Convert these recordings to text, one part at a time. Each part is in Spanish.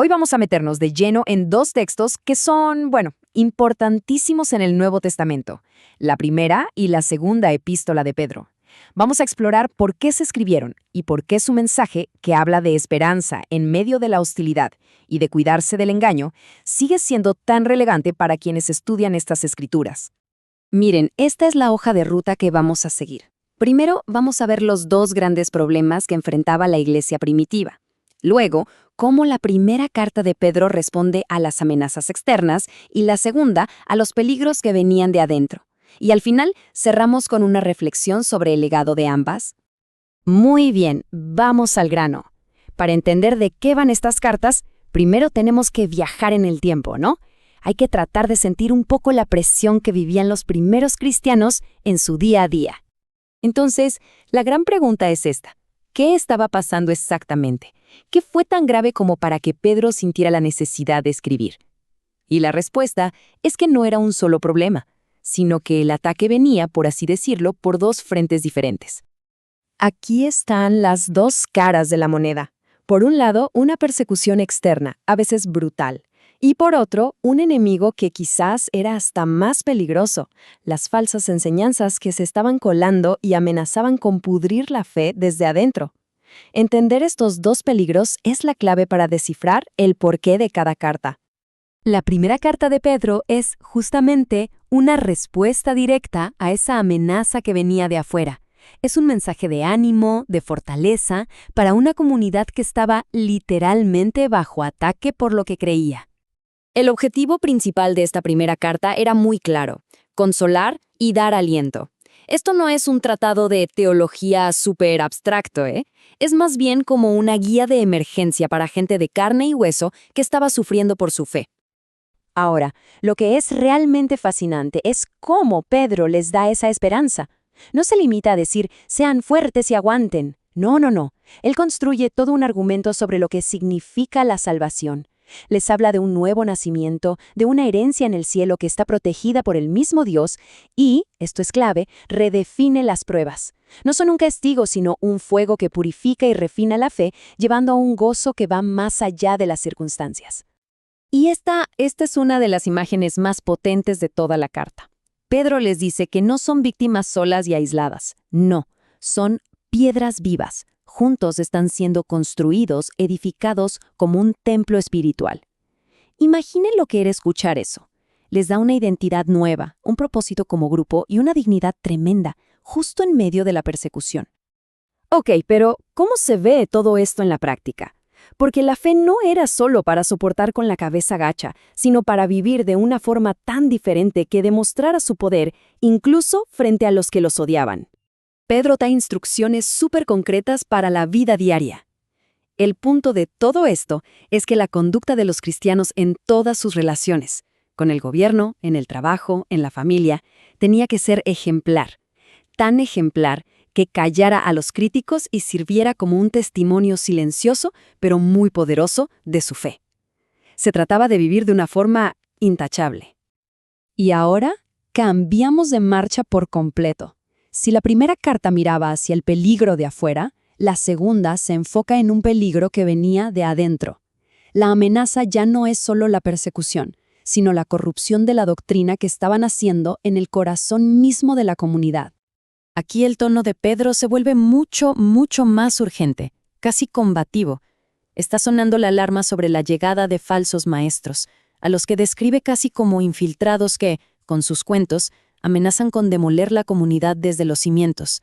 Hoy vamos a meternos de lleno en dos textos que son, bueno, importantísimos en el Nuevo Testamento, la primera y la segunda epístola de Pedro. Vamos a explorar por qué se escribieron y por qué su mensaje, que habla de esperanza en medio de la hostilidad y de cuidarse del engaño, sigue siendo tan relevante para quienes estudian estas escrituras. Miren, esta es la hoja de ruta que vamos a seguir. Primero, vamos a ver los dos grandes problemas que enfrentaba la iglesia primitiva. Luego, cómo la primera carta de Pedro responde a las amenazas externas y la segunda a los peligros que venían de adentro. Y al final, cerramos con una reflexión sobre el legado de ambas. Muy bien, vamos al grano. Para entender de qué van estas cartas, primero tenemos que viajar en el tiempo, ¿no? Hay que tratar de sentir un poco la presión que vivían los primeros cristianos en su día a día. Entonces, la gran pregunta es esta. ¿Qué estaba pasando exactamente? ¿Qué fue tan grave como para que Pedro sintiera la necesidad de escribir? Y la respuesta es que no era un solo problema, sino que el ataque venía, por así decirlo, por dos frentes diferentes. Aquí están las dos caras de la moneda. Por un lado, una persecución externa, a veces brutal, y por otro, un enemigo que quizás era hasta más peligroso, las falsas enseñanzas que se estaban colando y amenazaban con pudrir la fe desde adentro. Entender estos dos peligros es la clave para descifrar el porqué de cada carta. La primera carta de Pedro es justamente una respuesta directa a esa amenaza que venía de afuera. Es un mensaje de ánimo, de fortaleza, para una comunidad que estaba literalmente bajo ataque por lo que creía. El objetivo principal de esta primera carta era muy claro: consolar y dar aliento. Esto no es un tratado de teología súper abstracto, Es más bien como una guía de emergencia para gente de carne y hueso que estaba sufriendo por su fe. Ahora, lo que es realmente fascinante es cómo Pedro les da esa esperanza. No se limita a decir, sean fuertes y aguanten. No. Él construye todo un argumento sobre lo que significa la salvación. Les habla de un nuevo nacimiento, de una herencia en el cielo que está protegida por el mismo Dios y, esto es clave, redefine las pruebas. No son un castigo, sino un fuego que purifica y refina la fe, llevando a un gozo que va más allá de las circunstancias. Y esta es una de las imágenes más potentes de toda la carta. Pedro les dice que no son víctimas solas y aisladas. No, son piedras vivas. Juntos están siendo construidos, edificados como un templo espiritual. Imaginen lo que era escuchar eso. Les da una identidad nueva, un propósito como grupo y una dignidad tremenda, justo en medio de la persecución. Ok, pero ¿cómo se ve todo esto en la práctica? Porque la fe no era solo para soportar con la cabeza gacha, sino para vivir de una forma tan diferente que demostrara su poder, incluso frente a los que los odiaban. Pedro da instrucciones súper concretas para la vida diaria. El punto de todo esto es que la conducta de los cristianos en todas sus relaciones, con el gobierno, en el trabajo, en la familia, tenía que ser ejemplar. Tan ejemplar que callara a los críticos y sirviera como un testimonio silencioso, pero muy poderoso, de su fe. Se trataba de vivir de una forma intachable. Y ahora cambiamos de marcha por completo. Si la primera carta miraba hacia el peligro de afuera, la segunda se enfoca en un peligro que venía de adentro. La amenaza ya no es solo la persecución, sino la corrupción de la doctrina que estaban haciendo en el corazón mismo de la comunidad. Aquí el tono de Pedro se vuelve mucho más urgente, casi combativo. Está sonando la alarma sobre la llegada de falsos maestros, a los que describe casi como infiltrados que, con sus cuentos, amenazan con demoler la comunidad desde los cimientos.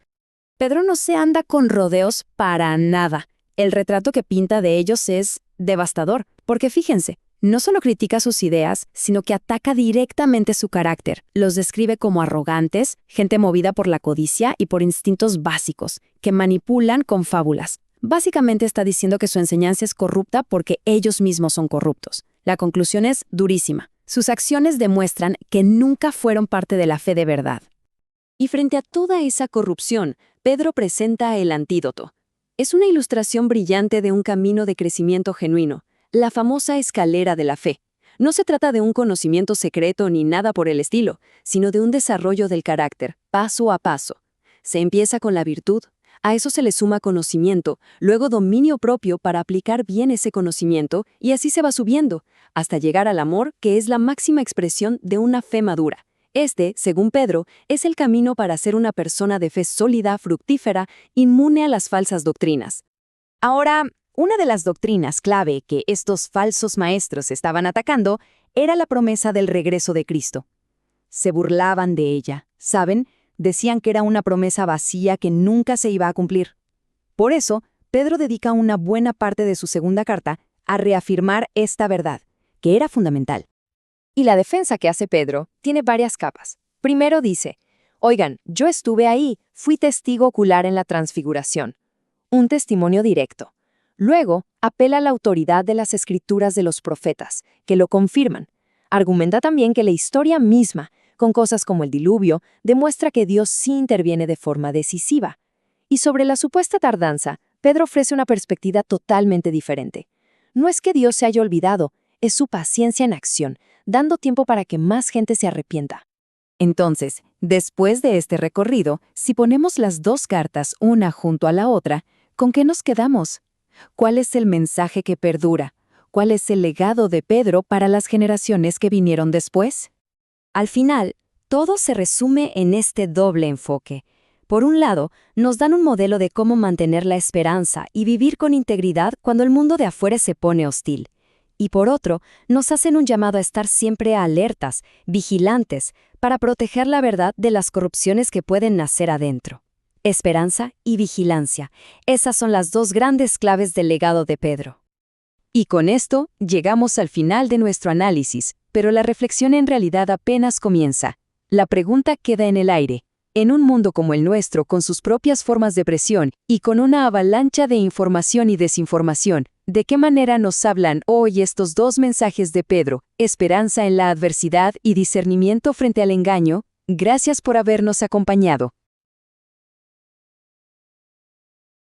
Pedro no se anda con rodeos para nada. El retrato que pinta de ellos es devastador, porque fíjense, no solo critica sus ideas, sino que ataca directamente su carácter. Los describe como arrogantes, gente movida por la codicia y por instintos básicos, que manipulan con fábulas. Básicamente está diciendo que su enseñanza es corrupta porque ellos mismos son corruptos. La conclusión es durísima. Sus acciones demuestran que nunca fueron parte de la fe de verdad. Y frente a toda esa corrupción, Pedro presenta el antídoto. Es una ilustración brillante de un camino de crecimiento genuino, la famosa escalera de la fe. No se trata de un conocimiento secreto ni nada por el estilo, sino de un desarrollo del carácter, paso a paso. Se empieza con la virtud, A eso se le suma conocimiento, luego dominio propio para aplicar bien ese conocimiento, y así se va subiendo, hasta llegar al amor, que es la máxima expresión de una fe madura. Este, según Pedro, es el camino para ser una persona de fe sólida, fructífera, inmune a las falsas doctrinas. Ahora, una de las doctrinas clave que estos falsos maestros estaban atacando era la promesa del regreso de Cristo. Se burlaban de ella, ¿saben? Decían que era una promesa vacía que nunca se iba a cumplir. Por eso, Pedro dedica una buena parte de su segunda carta a reafirmar esta verdad, que era fundamental. Y la defensa que hace Pedro tiene varias capas. Primero dice, oigan, yo estuve ahí, fui testigo ocular en la transfiguración. Un testimonio directo. Luego, apela a la autoridad de las escrituras de los profetas, que lo confirman. Argumenta también que la historia misma, con cosas como el diluvio, demuestra que Dios sí interviene de forma decisiva. Y sobre la supuesta tardanza, Pedro ofrece una perspectiva totalmente diferente. No es que Dios se haya olvidado, es su paciencia en acción, dando tiempo para que más gente se arrepienta. Entonces, después de este recorrido, si ponemos las dos cartas una junto a la otra, ¿con qué nos quedamos? ¿Cuál es el mensaje que perdura? ¿Cuál es el legado de Pedro para las generaciones que vinieron después? Al final, todo se resume en este doble enfoque. Por un lado, nos dan un modelo de cómo mantener la esperanza y vivir con integridad cuando el mundo de afuera se pone hostil. Y por otro, nos hacen un llamado a estar siempre alertas, vigilantes, para proteger la verdad de las corrupciones que pueden nacer adentro. Esperanza y vigilancia. Esas son las dos grandes claves del legado de Pedro. Y con esto, llegamos al final de nuestro análisis, pero la reflexión en realidad apenas comienza. La pregunta queda en el aire. En un mundo como el nuestro, con sus propias formas de presión y con una avalancha de información y desinformación, ¿de qué manera nos hablan hoy estos dos mensajes de Pedro, esperanza en la adversidad y discernimiento frente al engaño? Gracias por habernos acompañado.